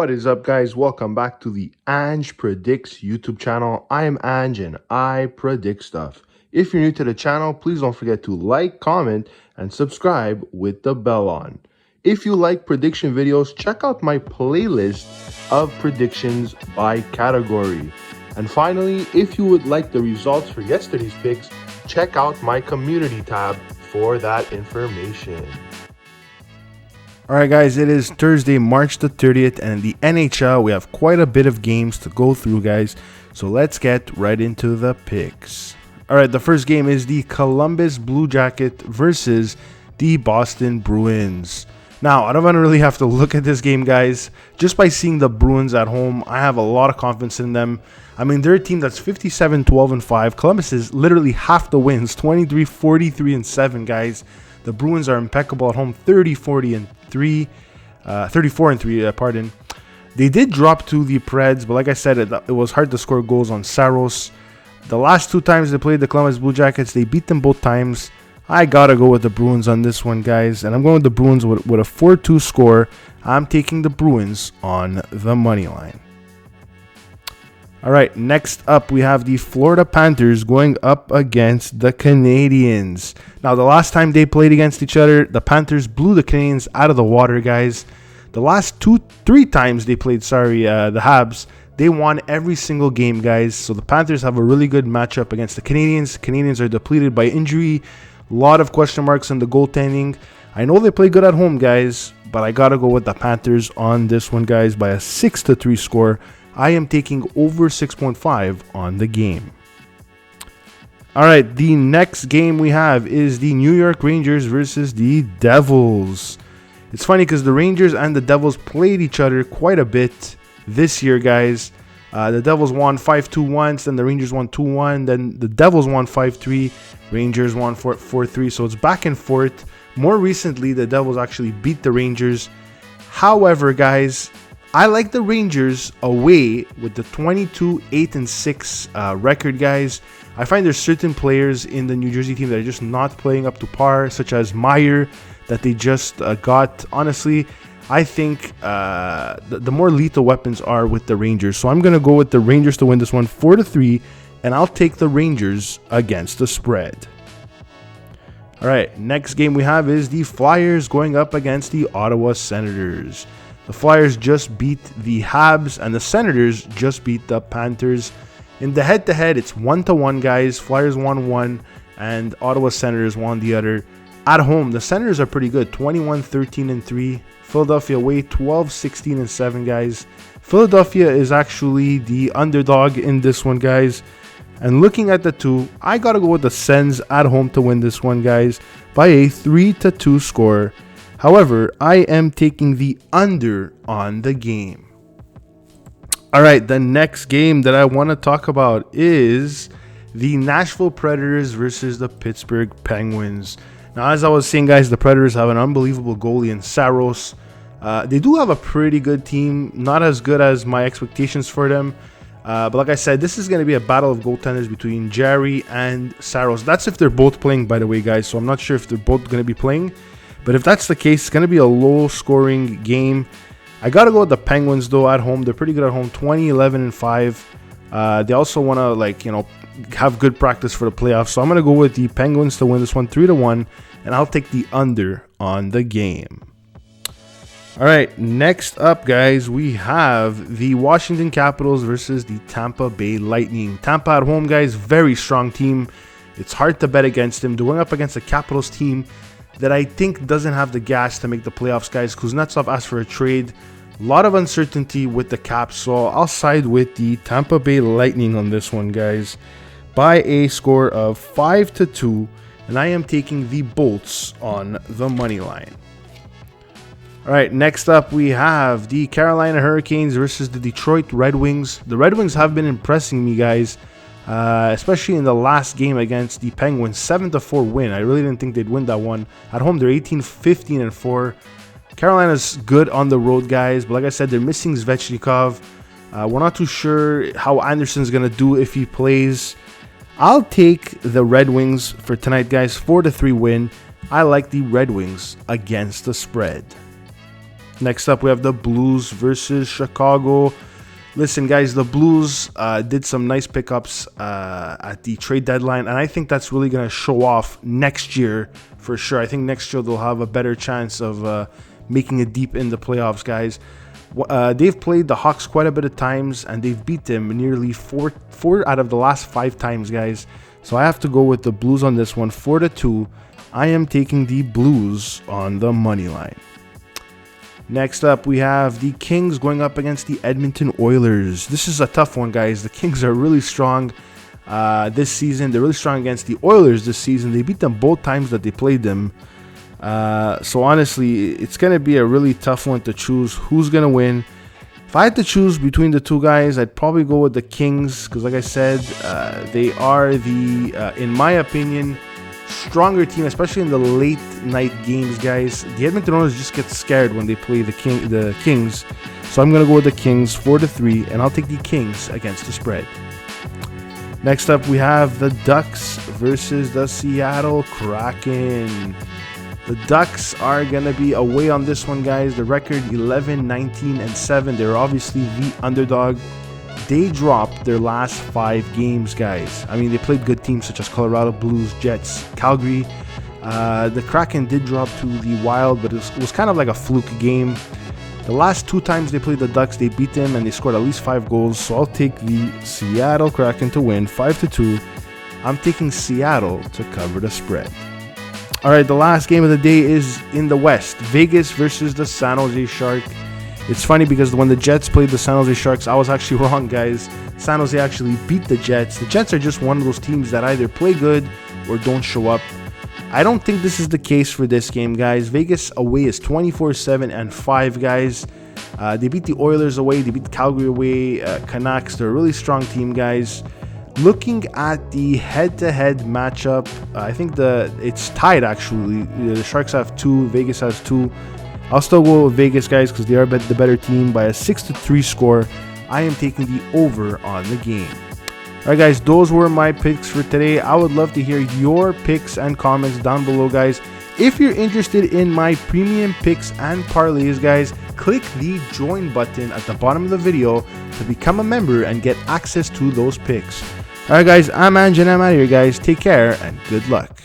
What is up, guys? Welcome back to the Ange Predicts YouTube channel. I am Ange and I predict stuff. If you're new to the channel, please don't forget to like, comment, and subscribe with the bell on. If you like prediction videos, check out my playlist of predictions by category. And finally, if you would like the results for yesterday's picks, check out my community tab for that information. Alright guys, it is Thursday, March the 30th, and in the NHL, we have quite a bit of games to go through, guys. So let's get right into the picks. Alright, the first game is the Columbus Blue Jackets versus the Boston Bruins. Now, I don't really have to look at this game, guys. Just by seeing the Bruins at home, I have a lot of confidence in them. I mean, they're a team that's 57-12-5. Columbus is literally half the wins, 23-43-7, guys. The Bruins are impeccable at home, 34-3, pardon. They did drop to the Preds, but like I said, it was hard to score goals on Saros. The last two times they played the Columbus Blue Jackets, they beat them both times. I gotta go with the Bruins on this one, guys, and I'm going with the Bruins with a 4-2 score. I'm taking the Bruins on the money line. All right, next up, we have the Florida Panthers going up against the Canadiens. Now, the last time they played against each other, the Panthers blew the Canadiens out of the water, guys. The last three times they played, the Habs, they won every single game, guys. So the Panthers have a really good matchup against the Canadiens. Canadiens are depleted by injury. A lot of question marks on the goaltending. I know they play good at home, guys, but I got to go with the Panthers on this one, guys, by a 6-3 score. I am taking over 6.5 on the game. All right, the next game we have is the New York Rangers versus the Devils. It's funny because the Rangers and the Devils played each other quite a bit this year, guys. The Devils won 5-2 once, then the Rangers won 2-1, then the Devils won 5-3, Rangers won 4-3, so it's back and forth. More recently, the Devils actually beat the Rangers. However, guys, I like the Rangers away with the 22-8-6 record, guys. I find there's certain players in the New Jersey team that are just not playing up to par, such as Meyer that they just got. Honestly, I think the more lethal weapons are with the Rangers. So I'm going to go with the Rangers to win this one 4-3, and I'll take the Rangers against the spread. All right, next game we have is the Flyers going up against the Ottawa Senators. The Flyers just beat the Habs, and the Senators just beat the Panthers. In the head-to-head, it's 1-1, guys. Flyers won one, and Ottawa Senators won the other. At home, the Senators are pretty good, 21-13-3. Philadelphia away, 12-16-7, guys. Philadelphia is actually the underdog in this one, guys. And looking at the two, I got to go with the Sens at home to win this one, guys, by a 3-2 score. However, I am taking the under on the game. All right, the next game that I want to talk about is the Nashville Predators versus the Pittsburgh Penguins. Now, as I was saying, guys, the Predators have an unbelievable goalie in Saros. They do have a pretty good team, not as good as my expectations for them. But like I said, this is going to be a battle of goaltenders between Jarry and Saros. That's if they're both playing, by the way, guys. So I'm not sure if they're both going to be playing. But if that's the case, it's going to be a low-scoring game. I got to go with the Penguins, though, at home. They're pretty good at home, 20-11-5. They also want to, have good practice for the playoffs. So I'm going to go with the Penguins to win this one 3-1, and I'll take the under on the game. All right, next up, guys, we have the Washington Capitals versus the Tampa Bay Lightning. Tampa at home, guys, very strong team. It's hard to bet against them. They're going up against the Capitals team that I think doesn't have the gas to make the playoffs, guys. Kuznetsov asked for a trade. A lot of uncertainty with the Caps, so I'll side with the Tampa Bay Lightning on this one, guys, by a score of 5-2, and I am taking the Bolts on the money line. All right, next up we have the Carolina Hurricanes versus the Detroit Red Wings. The Red Wings have been impressing me, guys. Especially in the last game against the Penguins, 7-4 win. I really didn't think they'd win that one. At home, they're 18-15-4. Carolina's good on the road, guys, but like I said, they're missing Svechnikov. We're not too sure how Anderson's gonna do if he plays. I'll take the Red Wings for tonight, guys. 4-3 win. I like the Red Wings against the spread. Next up, we have the Blues versus Chicago. Listen, guys, the Blues did some nice pickups at the trade deadline, and I think that's really going to show off next year for sure. I think next year they'll have a better chance of making it deep in the playoffs, guys. They've played the Hawks quite a bit of times, and they've beat them nearly four out of the last 5 times, guys. So I have to go with the Blues on this one, 4-2. I am taking the Blues on the money line. Next up, we have the Kings going up against the Edmonton Oilers. This is a tough one, guys. The Kings are really strong this season. They're really strong against the Oilers this season. They beat them both times that they played them. So honestly, it's going to be a really tough one to choose who's going to win. If I had to choose between the two guys, I'd probably go with the Kings because, like I said, they are in my opinion, stronger team, especially in the late night games, guys. The Edmonton Oilers just get scared when they play the Kings. So I'm going to go with the Kings 4-3, and I'll take the Kings against the spread. Next up, we have the Ducks versus the Seattle Kraken. The Ducks are going to be away on this one, guys. The record 11-19-7. They're obviously the underdog. They dropped their last 5 games, guys. I mean, they played good teams such as Colorado, Blues, Jets, Calgary. The Kraken did drop to the Wild, but it was kind of like a fluke game. The last 2 times they played the Ducks, they beat them and they scored at least 5 goals. So I'll take the Seattle Kraken to win 5-2. I'm taking Seattle to cover the spread. All right, the last game of the day is in the West. Vegas versus the San Jose Sharks. It's funny because when the Jets played the San Jose Sharks, I was actually wrong, guys. San Jose actually beat the Jets. The Jets are just one of those teams that either play good or don't show up. I don't think this is the case for this game, guys. Vegas away is 24-7-5, guys. They beat the Oilers away. They beat Calgary away. Canucks, they're a really strong team, guys. Looking at the head-to-head matchup, I think it's tied, actually. The Sharks have 2, Vegas has 2. I'll still go with Vegas, guys, because they are the better team by a 6-3 score. I am taking the over on the game. All right, guys, those were my picks for today. I would love to hear your picks and comments down below, guys. If you're interested in my premium picks and parlays, guys, click the join button at the bottom of the video to become a member and get access to those picks. All right, guys, I'm Anj and I'm out of here, guys. Take care and good luck.